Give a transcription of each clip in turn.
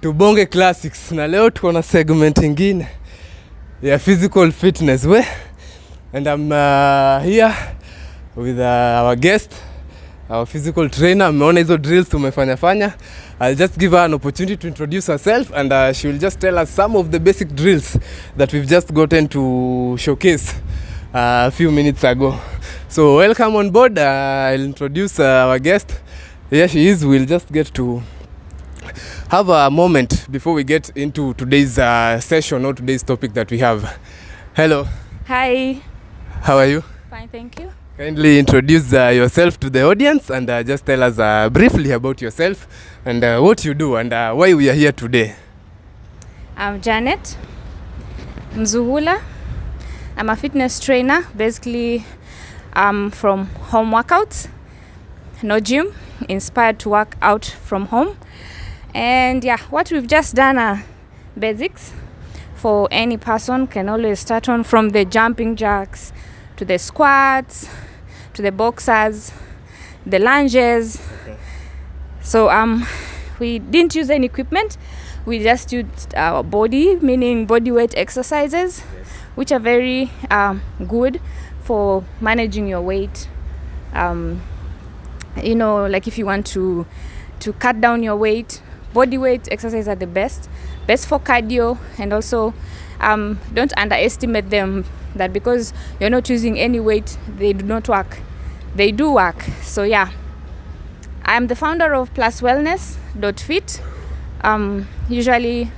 TUBONGE CLASSICS, na leo tuko na segment ingine ya physical fitness and I'm here with our guest, our physical trainer. Ameona hizo drills tumefanya. I'll just give her an opportunity to introduce herself and she will just tell us some of the basic drills that we've just gotten to showcase a few minutes ago. So welcome on board. I'll introduce our guest. Here she is. We'll just get to have a moment before we get into today's session or today's topic that we have. Hello. Hi. How are you? Fine, thank you. Kindly introduce yourself to the audience and just tell us briefly about yourself and what you do and why we are here today. I'm Janet Mzuhula. I'm a fitness trainer. Basically, I'm from home workouts, no gym, inspired to work out from home. And yeah, what we've just done are basics for any person. Can always start on from the jumping jacks to the squats to the boxers, the lunges. Okay. So we didn't use any equipment. We just used our body, meaning body weight exercises, Yes. which are very good for managing your weight. Like if you want to cut down your weight, body weight exercises are the best for cardio. And also don't underestimate them, that because you're not using any weight, they do not work. They do work. So yeah, I'm the founder of pluswellness.fit. Usually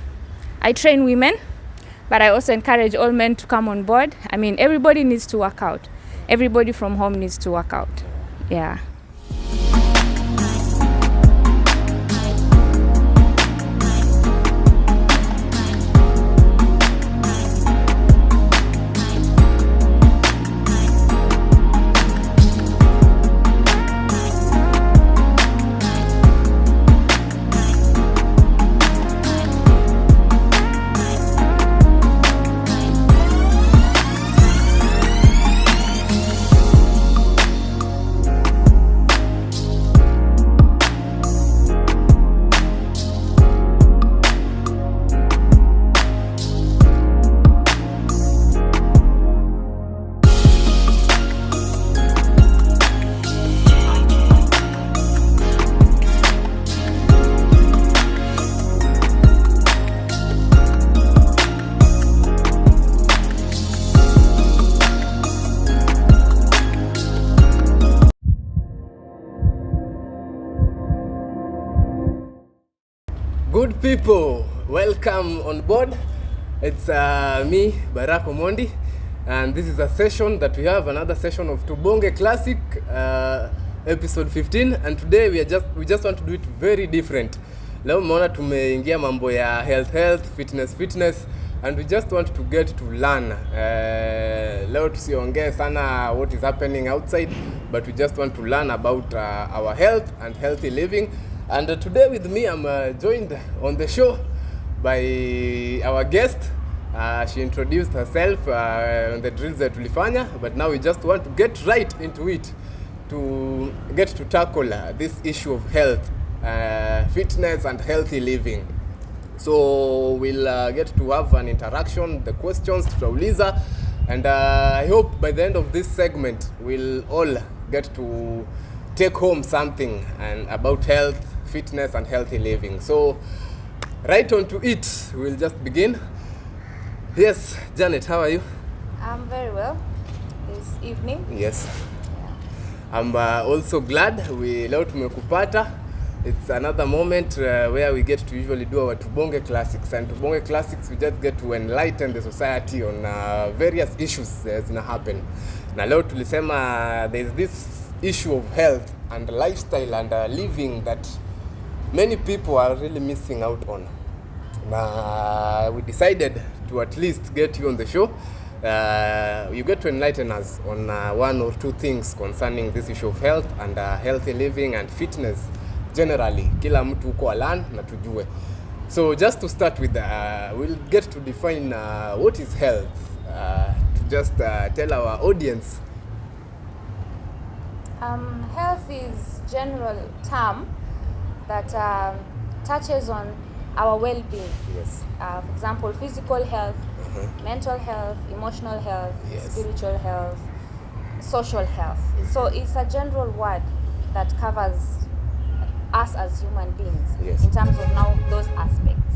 I train women, but I also encourage all men to come on board. I mean, everybody needs to work out. Everybody from home needs to work out. Yeah. Good people, welcome on board. It's me, Barack Omondi, and this is a session that we have, another session of TUBONGE Classic, episode 15, and today we just want to do it very different. Leo mmeona tumeingia mambo ya health, fitness, and we just want to get to learn. Leo tusiongee sana what is happening outside, but we just want to learn about our health and healthy living. And today with me, I'm joined on the show by our guest. She introduced herself on the drills that tulifanya, but now we just want to get right into it, to get to tackle this issue of health, fitness and healthy living. So we'll get to have an interaction, the questions tutauliza, and I hope by the end of this segment we'll all get to take home something and about health, fitness and healthy living. So right on to it, we'll just begin. Yes, Janet, how are you? I'm very well this evening. Yes. I'm also glad leo tumekupata. It's another moment where we get to usually do our TUBONGE Classics, and TUBONGE Classics we just get to enlighten the society on various issues that's gonna happen. Na leo tulisema there's this issue of health and lifestyle and living that many people are really missing out on. We decided to at least get you on the show. You get to enlighten us on one or two things concerning this issue of health and healthy living and fitness generally. Kila mtu uko learn na tujue. So just to start with, we'll get to define what is health. To just tell our audience. Health is general term that touches on our well-being. Yes. For example, physical health, mental health, emotional health, Yes. spiritual health, social health. So it's a general word that covers us as human beings Yes. in terms of now those aspects.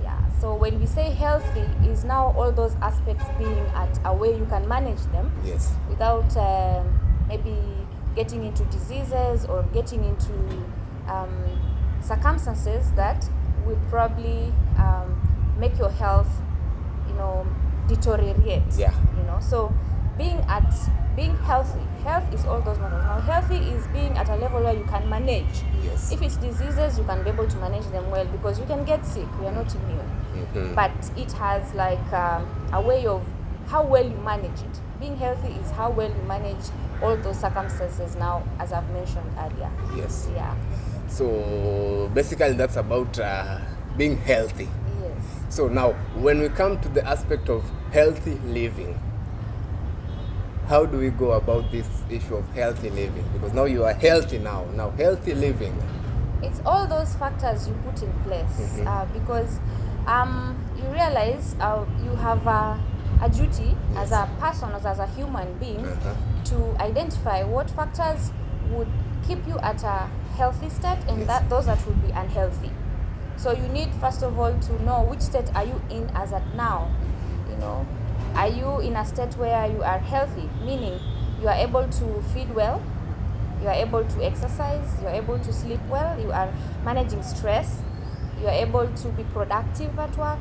Yeah. So when we say healthy, is now all those aspects being at a way you can manage them Yes. without maybe getting into diseases or getting into circumstances that would probably make your health, deteriorate. Yeah. So being healthy, health is all those matters. Now, healthy is being at a level where you can manage. Yes. If it's diseases, you can be able to manage them well because you can get sick. We are not immune. But it has like a way of how well you manage it. Being healthy is how well you manage all those circumstances now, as I've mentioned earlier. Yes. Yeah. So basically that's about being healthy. Yes. So now when we come to the aspect of healthy living, how do we go about this issue of healthy living? Because now you are healthy now healthy living. It's all those factors you put in place because you realize you have a duty as a person, as a human being, to identify what factors would keep you at a healthy state and those that would be unhealthy. So you need first of all to know which state are you in as at now. Are you in a state where you are healthy, meaning you are able to feed well, you are able to exercise, you are able to sleep well, you are managing stress, you are able to be productive at work,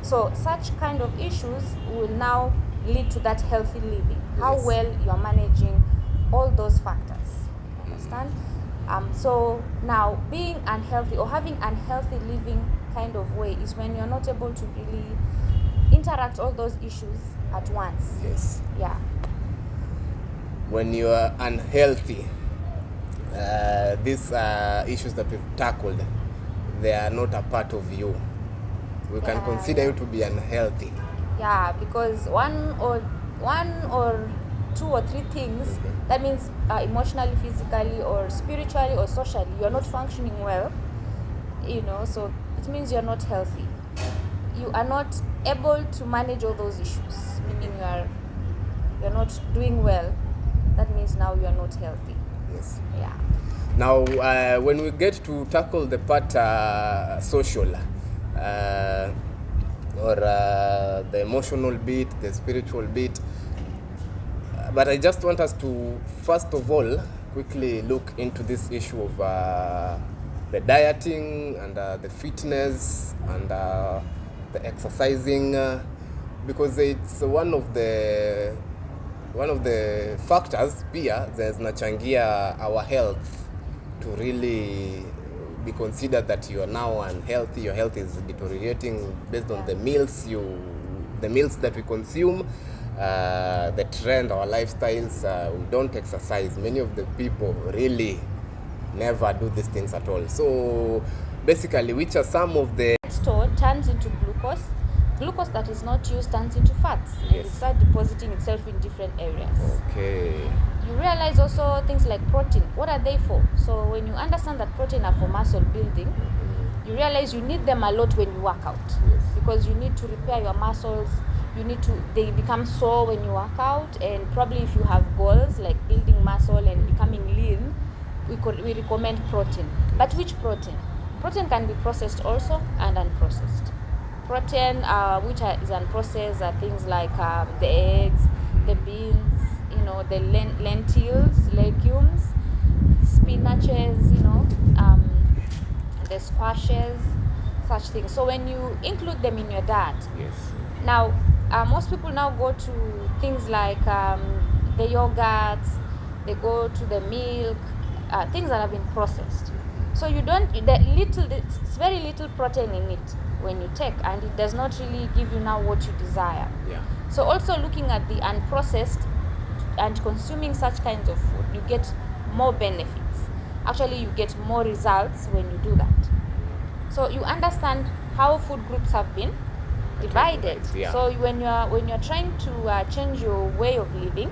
So such kind of issues will now lead to that healthy living. How well you are managing all those factors. Understand? So now being unhealthy or having unhealthy living kind of way is when you're not able to really interact all those issues at once. Yes. Yeah. When you are unhealthy, these issues that we've tackled, they are not a part of you. We can consider you to be unhealthy. Yeah, because one or two or three things, that means emotionally, physically, or spiritually, or socially, you're not functioning well, so it means you're not healthy. You are not able to manage all those issues, meaning you're not doing well. That means now you are not healthy. Yes. Yeah. Now, when we get to tackle the part social, or the emotional bit, the spiritual bit, but I just want us to first of all quickly look into this issue of the dieting and the fitness and the exercising, because it's one of the factors pia zinachangia our health to really be considered that you are now unhealthy. Your health is deteriorating based on the meals that we consume, the trend, our lifestyles. We don't exercise. Many of the people really never do these things at all. So basically, which are some of the stored turns into glucose. Glucose that is not used turns into fats, and it starts depositing itself in different areas. Okay. You realize also things like protein. What are they for? So when you understand that protein are for muscle building, you realize you need them a lot when you work out. Yes. Because you need to repair your muscles. They become sore when you work out, and probably if you have goals like building muscle and becoming lean, we recommend protein. But which protein? Protein can be processed also and unprocessed. Protein which is unprocessed are things like the eggs, the beans, the lentils, legumes, spinaches, the squashes, such things. So when you include them in your diet, now most people now go to things like the yogurts, they go to the milk, things that have been processed. So it's very little protein in it when you take, and it does not really give you now what you desire. Yeah. So also looking at the unprocessed and consuming such kinds of food, you get more benefits. Actually, you get more results when you do that. So you understand how food groups have been divided. Yeah. So when you're trying to change your way of living,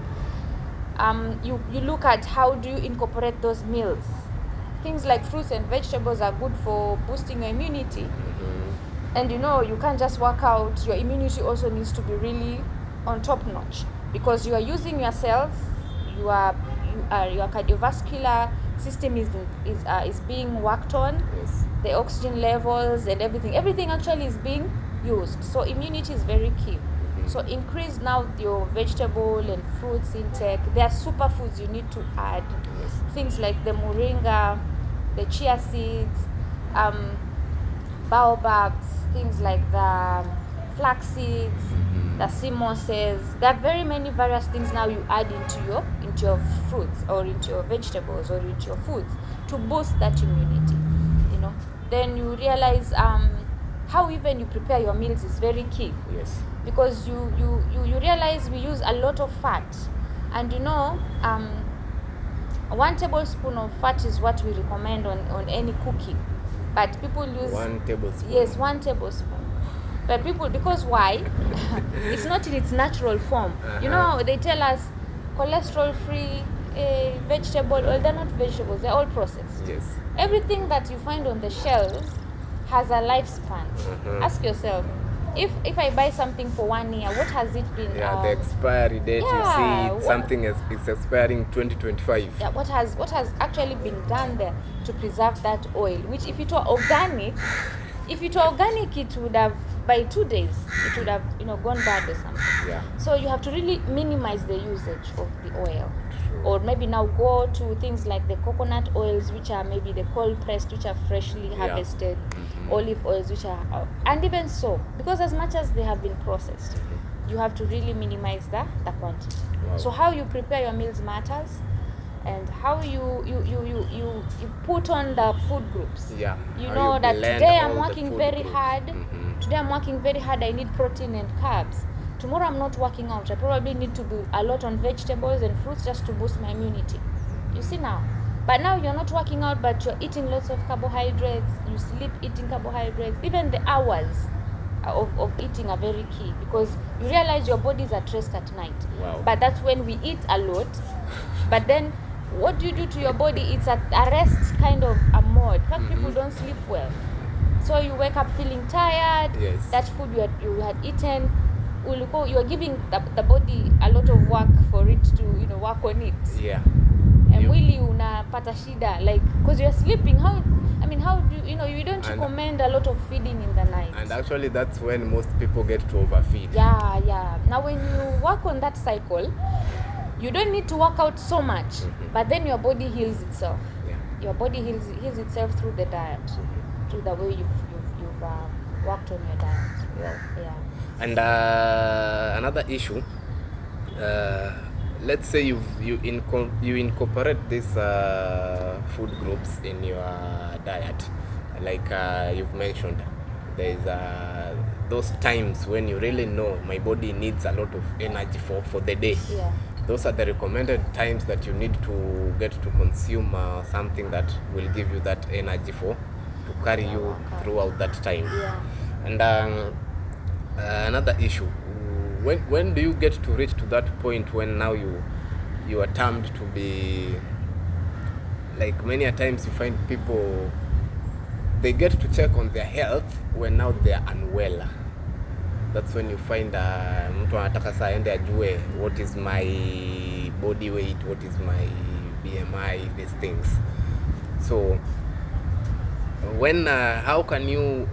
you look at how do you incorporate those meals things like fruits and vegetables are good for boosting your immunity. And you can't just work out. Your immunity also needs to be really on top notch, because you are using your cells, your cardiovascular system is being worked on. Yes. The oxygen levels and everything actually is being used. So immunity is very key. So increase now your vegetable and fruits intake. There are superfoods you need to add. Yes. Things like the moringa, the chia seeds, baobabs, things like the flax seeds, the sea mosses. There are very many various things now you add into your fruits or into your vegetables or into your foods to boost that immunity. Then you realize how even you prepare your meals is very key. Yes. Because you realize we use a lot of fat, and 1 tablespoon of fat is what we recommend on any cooking, but people use 1 tablespoon. Yes, 1 tablespoon. But people, because why? It's not in its natural form. They tell us cholesterol free vegetable. Well, they're not vegetables, they're all processed. Yes. Everything that you find on the shelves has a lifespan. Ask yourself, if I buy something for 1 year, what has it been? The expiry date, you see something is expiring 2025. Yeah, what has actually been done there to preserve that oil, which if it were organic, it would have, by 2 days, it would have gone bad or something. Yeah. So you have to really minimize the usage of the oil. Or maybe now go to things like the coconut oils, which are maybe the cold pressed, which are freshly harvested, olive oils, which are, and even so, because as much as they have been processed, you have to really minimize the quantity. Wow. So how you prepare your meals matters, and how you put on the food groups. Yeah. That today I'm working very hard. Today I'm working very hard. I need protein and carbs. Tomorrow I'm not working out. I probably need to do a lot on vegetables and fruits just to boost my immunity. You see now. But now you're not working out, but you're eating lots of carbohydrates. You sleep eating carbohydrates. Even the hours of eating are very key, because you realize your bodies are stressed at night. Wow. But that's when we eat a lot. But then what do you do to your body? It's a rest kind of a mode. In fact, people don't sleep well. So you wake up feeling tired. Yes. That food you had eaten, you are giving the body a lot of work for it to work on it. Yeah. And mwili unapata shida, like, because you're sleeping. How do you don't recommend a lot of feeding in the night. And actually that's when most people get to overfeed. Yeah. Now when you work on that cycle, you don't need to work out so much, but then your body heals itself. Yeah. Your body heals itself through the diet, through the way you've worked on your diet. Wow. Yeah. And another issue, let's say you incorporate these food groups in your diet, like you've mentioned. There is those times when you really know my body needs a lot of energy for the day. Yeah. Those are the recommended times that you need to get to consume something that will give you that energy to carry you throughout that time. Yeah. And another issue, when do you get to reach to that point when now you are termed to be, like, many a times you find people, they get to check on their health when now they are unwell. That's when you find mtu anataka saa ende ajue what is my body weight, what is my BMI, these things. So when how can you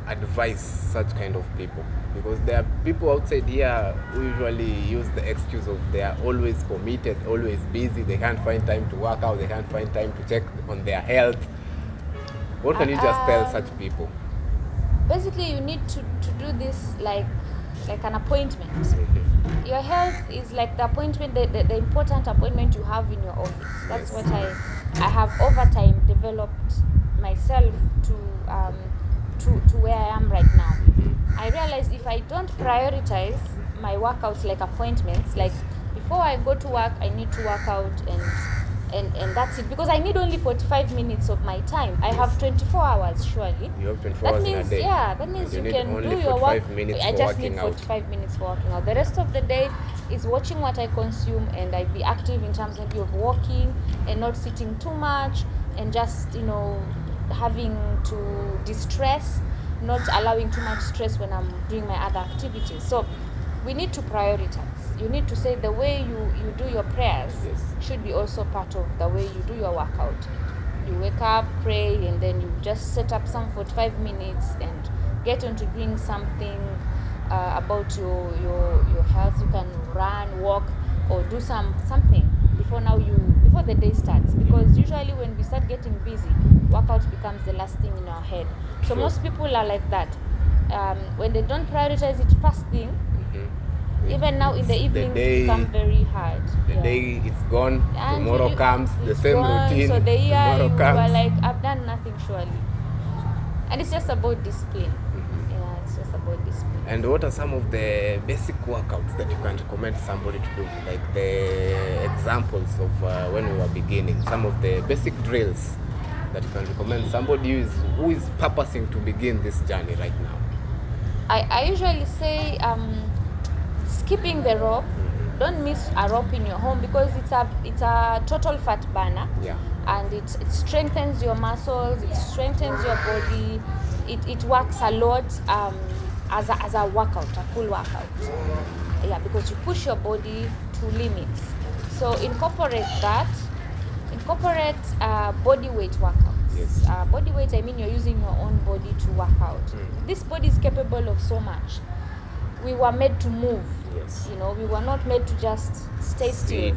advise such kind of people? Because there are people outside here who usually use the excuse of they are always committed, always busy, they can't find time to work out, they can't find time to check on their health. What can you just tell such people? Basically, you need to do this like an appointment. Your health is like the appointment, the important appointment you have in your office. That's what I have over time developed myself to where I am right now. I realized if I don't prioritize my workouts like appointments, like before I go to work, I need to work out and that's it, because I need only 45 minutes of my time. I have 24 hours surely. You have 24 hours in a day. Yeah, that means you can do your work. I just need 45 minutes for working out. The rest of the day is watching what I consume, and I be active in terms maybe of walking and not sitting too much, and just having to distress, not allowing too much stress when I'm doing my other activities. So we need to prioritize. You need to say the way you do your prayers should be also part of the way you do your workout. You wake up, pray, and then you just set up some 45 minutes and get on to doing something about your health. You can run, walk, or do something before the day starts, because usually when we start getting busy, workout becomes the last thing in our head. So most people are like that. When they don't prioritize it first thing, even now in the evenings become very hard. The day is gone, and tomorrow comes, the same gone, routine, so the year tomorrow you comes. are like, I've done nothing surely. And it's just about discipline. Yeah, it's just about discipline. And what are some of the basic workouts that you can recommend somebody to do? Like the examples of when we were beginning, some of the basic drills that you can recommend somebody who is purposing to begin this journey right now. I usually say skipping the rope. Don't miss a rope in your home, because it's a total fat burner. Yeah. And it strengthens your muscles, it strengthens your body, it works a lot as a workout, a full workout. Yeah, because you push your body to limits. So incorporate that. Incorporate body weight workouts. Yes. Body weight, I mean you're using your own body to work out. This body is capable of so much. We were made to move. Yes. We were not made to just stay still.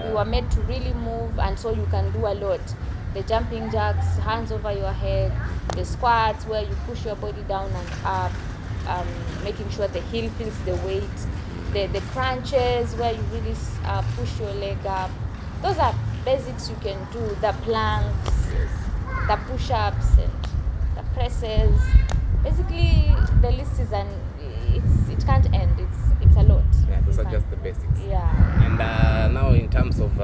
We were made to really move, and so you can do a lot. The jumping jacks, hands over your head, the squats where you push your body down and up, making sure the heel feels the weight, the crunches where you really push your leg up. Those are basics you can do. The planks, the push-ups, and the presses. Basically, the list is it can't end. It's a lot. Yeah, those are just the basics. Yeah. And now in terms of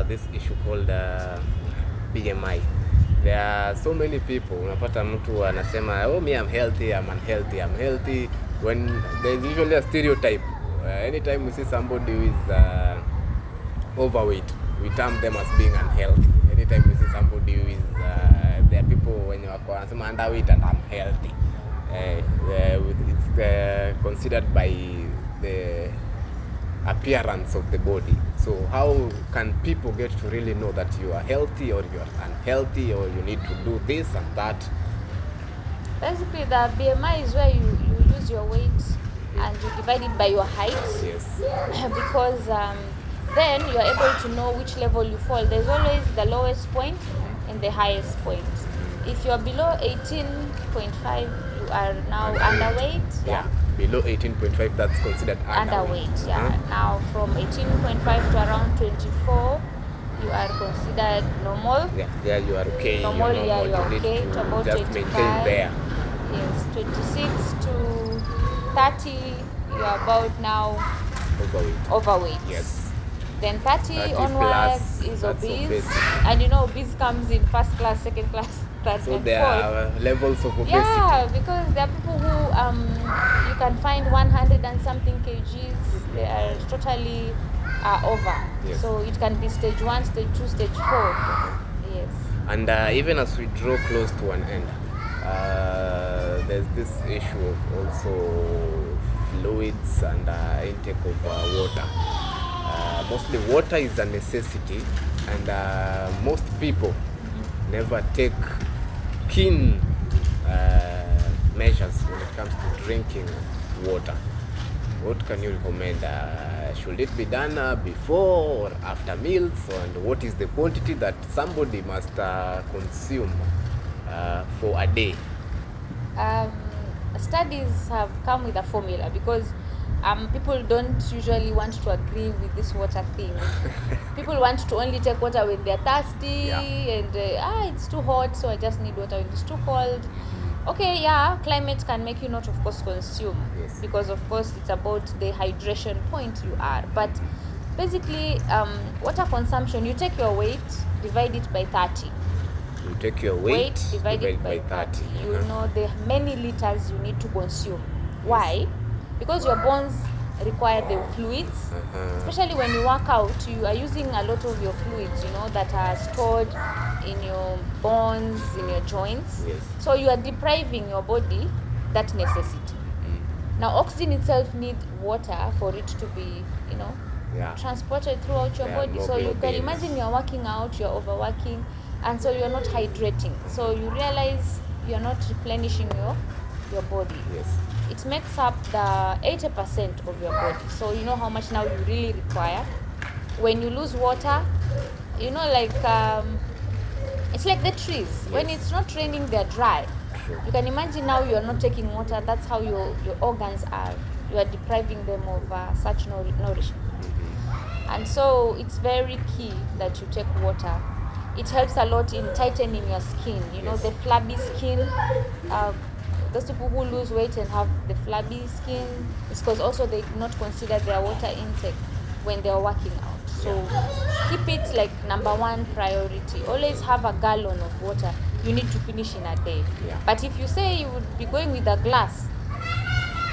this issue called BMI, there are so many people. Unapata mtu anasema, oh, me I'm healthy, I'm unhealthy, when there's usually a stereotype. Anytime we see somebody who is overweight, we term them as being unhealthy. Anytime we see somebody who is there are people when you are underweight and unhealthy, it's considered by the appearance of the body. So how can people get to really know that you are healthy or you are unhealthy, or you need to do this and that? Basically, the BMI is where you use your weight and you divide it by your height. Yes. Because then you are able to know which level you fall. There's always the lowest point and the highest point. If you are below 18.5, you are now underweight. Yeah. Below 18.5, that's considered underweight. Yeah. Now from 18.5 to around 24, you are considered normal. Yeah, you are okay. Normal, you are okay. To about just 25. maintain there. Yes, 26 to 30, you are about now overweight. Yes. Then 30 onwards is obese. And obese comes in first class, second class, third, so and there fourth. are levels of obesity. Yeah, because there are people who you can find 100 and something kgs. They are totally over. Yes. So it can be stage 1, stage 2, stage 4. Yes. And even as we draw close to an end, there's this issue of also fluids and intake of water. Mostly water is a necessity, and most people never take keen measures when it comes to drinking water. What can you recommend? Should it be done before or after meals? And what is the quantity that somebody must consume for a day? Studies have come with a formula, because people don't usually want to agree with this water thing. People want to only take water when they're thirsty, and it's too hot, so I just need water when it's too cold. Okay, yeah, climate can make you not, of course, consume, because, of course, it's about the hydration point you are. But basically, water consumption, you take your weight, divide it by 30. You take your weight divide it by 30. You know the many liters you need to consume. Why? Because your bones require the fluids. Especially when you work out, you are using a lot of your fluids, that are stored in your bones, in your joints. Yes. So you are depriving your body that necessity. Now, oxygen itself needs water for it to be, transported throughout your body. So you can imagine you're working out, you're overworking, and so you're not hydrating. So you realize you're not replenishing your body. Yes. It makes up the 80% of your body. So you know how much now you really require. When you lose water, it's like the trees. Yes. When it's not raining, they're dry. True. You can imagine now you're not taking water. That's how your organs are. You are depriving them of such nourishment. And so it's very key that you take water. It helps a lot in tightening your skin. Yes. The flabby skin. Those people who lose weight and have the flabby skin, it's because also they do not consider their water intake when they're working out. So keep it like number one priority. Always have a gallon of water you need to finish in a day. Yeah. But if you say you would be going with a glass,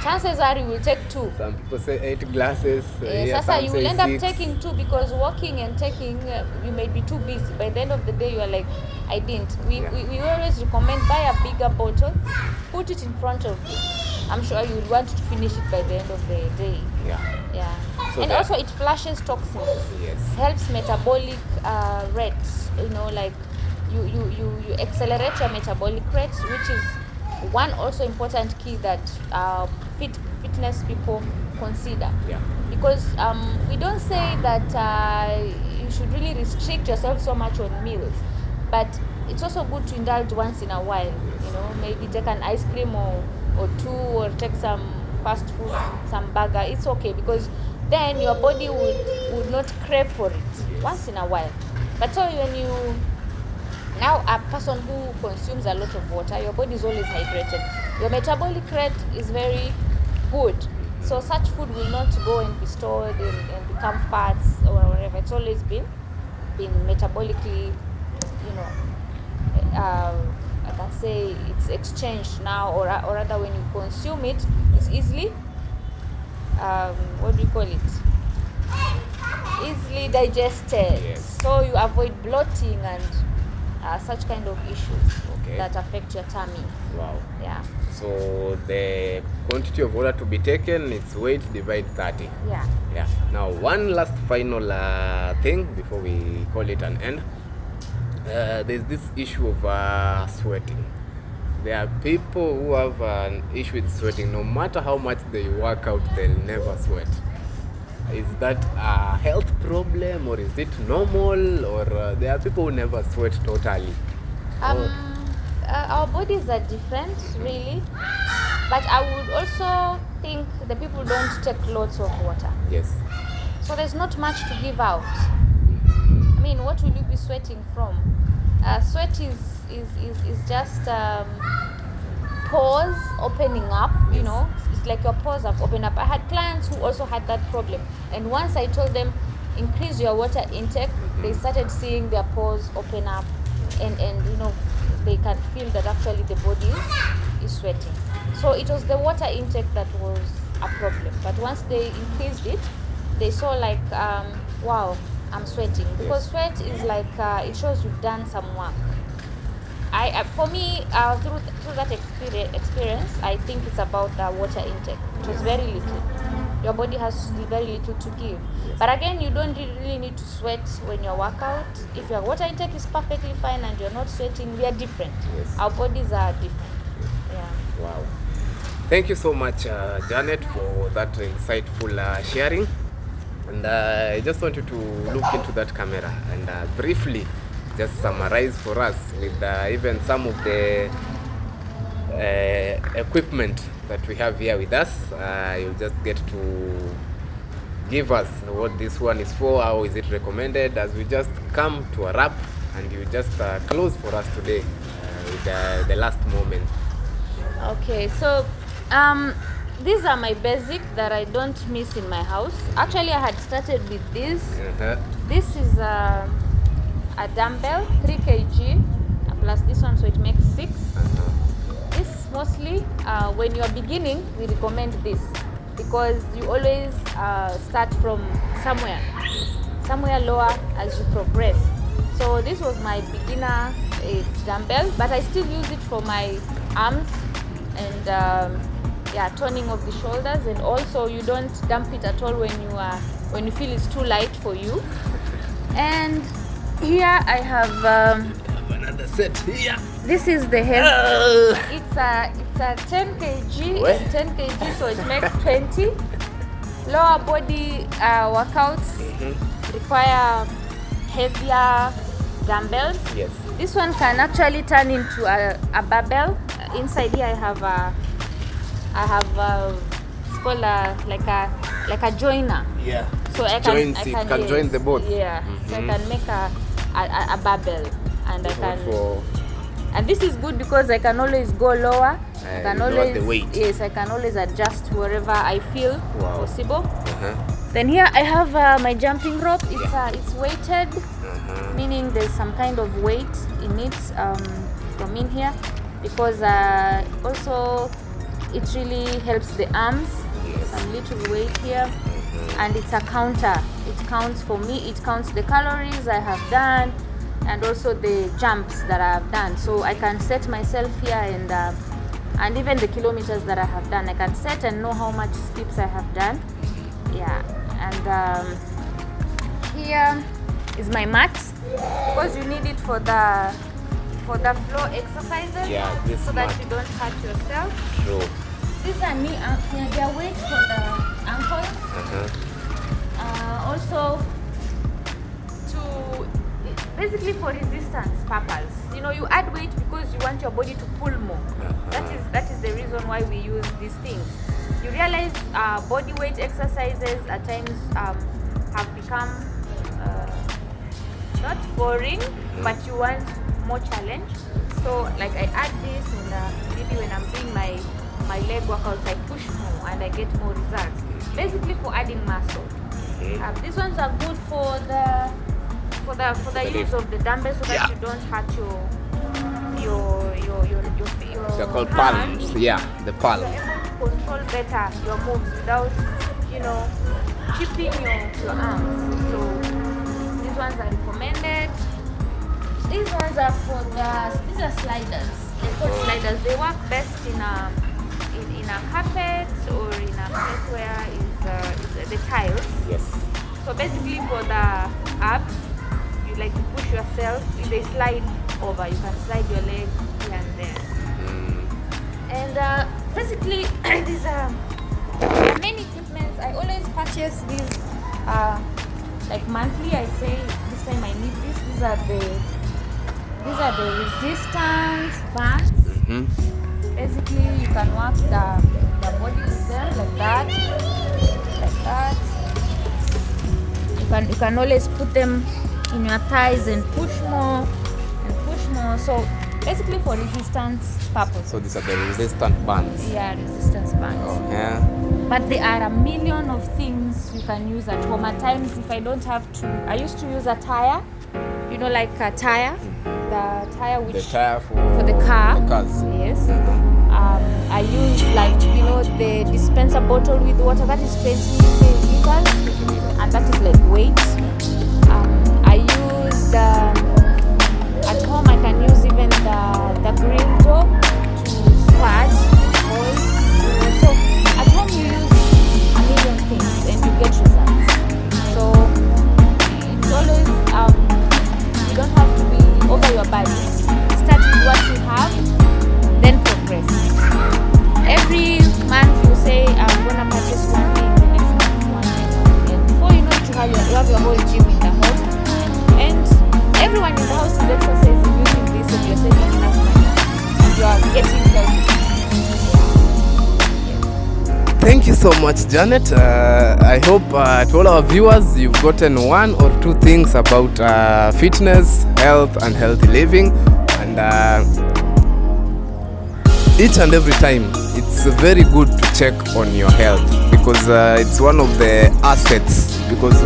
chances are you will take 2. Some people say 8 glasses. Sasa you will end up 6. taking 2 because walking and taking, you may be too busy. By the end of the day, you are like, I didn't. We always recommend buy a bigger bottle, put it in front of you. I'm sure you will want to finish it by the end of the day. Yeah. So And also it flushes toxins. Yes. Helps metabolic rates. Like you accelerate your metabolic rates, which is one also important key that fitness people consider. Yeah. Because we don't say that you should really restrict yourself so much on meals, but it's also good to indulge once in a while. Maybe take an ice cream or 2, or take some fast food, some burger. It's okay because then your body would not crave for it once in a while. But so when you now a person who consumes a lot of water, your body is always hydrated. Your metabolic rate is very good. So such food will not go and be stored and become fats or whatever. It's always been metabolically, I can say it's exchanged now, or rather when you consume it, it's easily, what do you call it? Easily digested. Yes. So you avoid bloating and such kind of issues that affect your tummy. Wow. Yeah. So the quantity of water to be taken, it's weight divide 30. Yeah. Now one last final thing before we call it an end. There's this issue of sweating. There are people who have an issue with sweating. No matter how much they work out, they'll never sweat. Is that a health problem, or is it normal, or there are people who never sweat totally? Our bodies are different, really, but I would also think the people don't take lots of water. Yes. So there's not much to give out. I mean, what will you be sweating from? Sweat is just pores opening up. It's like your pores have opened up. I had clients who also had that problem, and once I told them increase your water intake, they started seeing their pores open up, and they can feel that actually the body is sweating. So it was the water intake that was a problem, but once they increased it, they saw like, wow, I'm sweating, because sweat is like it shows you've done some work. For me, through that experience, I think it's about the water intake. It was very little. Your body has very little to give. But again, you don't really need to sweat when you work out. If your water intake is perfectly fine and you're not sweating, we are different. Our bodies are different. Yeah. Wow. Thank you so much, Janet, for that insightful sharing. And I just want you to look into that camera and briefly just summarize for us with even some of the equipment that we have here with us. You'll just get to give us what this one is for, how is it recommended, as we just come to a wrap, and you just close for us today with the last moment. Okay, so these are my basic that I don't miss in my house. Actually, I had started with this. This is a dumbbell, 3 kg, plus this one, so it makes 6. This mostly, when you are beginning, we recommend this. because you always start from somewhere lower as you progress. So this was my beginner dumbbell, but I still use it for my arms and toning of the shoulders, and also you don't dump it at all when you feel it's too light for you. And here I have another set here. This is the health. It's a 10 kg, What? 10 kg, so it makes 20. Lower body workouts require heavier dumbbells. Yes. This one can actually turn into a barbell. Inside here I have it's called like a joiner. Yeah. So I Join can join the both. Yeah. So I can make a barbell, and I can. For And this is good because I can always go lower. I can always the weight. Yes, I can always adjust wherever I feel possible. Uh-huh. Then here I have my jumping rope. It's weighted, meaning there's some kind of weight in it from in here, because also it really helps the arms. Some little weight here, and it's a counter. It counts for me. It counts the calories I have done, and also the jumps that I have done. So I can set myself here and even the kilometers that I have done. I can set and know how much steps I have done. Yeah, and here is my mat, because you need it for the floor exercises. Yeah, this so mat. that you don't hurt yourself. True. These are knee they're weights for the ankles. Also basically for resistance purpose. You know, you add weight because you want your body to pull more. That is the reason why we use these things. You realize body weight exercises at times have become not boring, but you want more challenge. So like I add this, and maybe when I'm doing my leg workouts, I push more and I get more results. Basically for adding muscle. These ones are good for the use of the dumbbell, so that you don't hurt your They're called hand. palms. Yeah, the palm. You're able to control better your moves without, chipping your arms. So these ones are recommended. These ones are these are sliders. They're called sliders. They work best in a carpet or in a place where is the tiles. Yes. So basically for the abs, you like to push yourself. If they slide over, you can slide your leg here and there. And basically these are many equipments. I always purchase these like monthly. I say this time I need this. These are the resistance bands. Basically you can work the body with them like that. You can always put them in your thighs and push more. So basically for resistance purpose. So these are the resistant bands. Yeah, resistance bands. Oh, yeah. But there are a million of things you can use at home. At times, if I don't have to, I used to use a tire. Like a tire, the tire which The tire for the car. The cars. Yes. I use the dispenser bottle with water that is 20 liters, and that is like weight. I use at home. I can use even the green top to squat, hold. So at home you use a million things and you get results. So it's always you don't have to be over your body. Start with what you have, then progress. Every month you say I'm gonna purchase one thing, the next month one thing, and before you know it, you have your whole gym in the home, and everyone in the house is exercising using this, and you're saving enough money, and you are getting healthy. Thank you so much, Janet. I hope to all our viewers you've gotten one or two things about fitness, health, and healthy living. And each and every time, it's very good to check on your health, because it's one of the assets. Because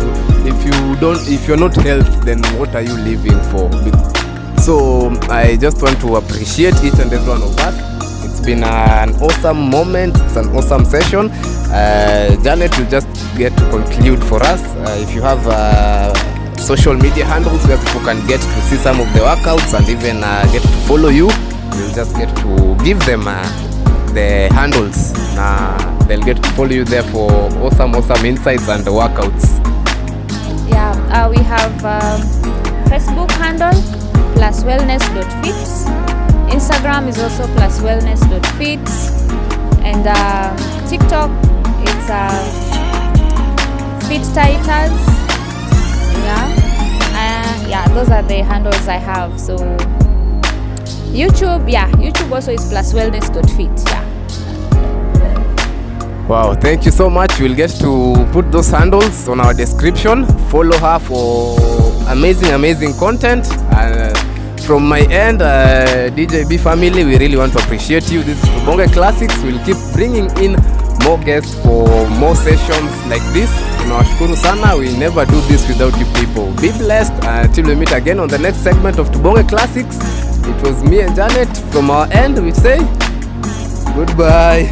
if you're not healthy, then what are you living for? So I just want to appreciate each and every one of us. It's been an awesome moment. It's an awesome session. Janet will just get to conclude for us. If you have social media handles where people can get to see some of the workouts and even get to follow you, you'll just get to give them the handles. They'll get to follow you there for awesome insights and workouts. Yeah, we have Facebook handle +wellness.fit. Instagram is also +wellness.fit, and TikTok it's fit titles. Yeah, those are the handles I have. So YouTube also is +wellness.fit. Yeah. Wow, thank you so much. We'll get to put those handles on our description. Follow her for amazing content. From my end, DJB family, we really want to appreciate you. This is Tubonge Classics. We'll keep bringing in more guests for more sessions like this. Tunawashukuru sana. We never do this without you people. Be blessed until we meet again on the next segment of Tubonge Classics. It was me and Janet. From our end, we say goodbye.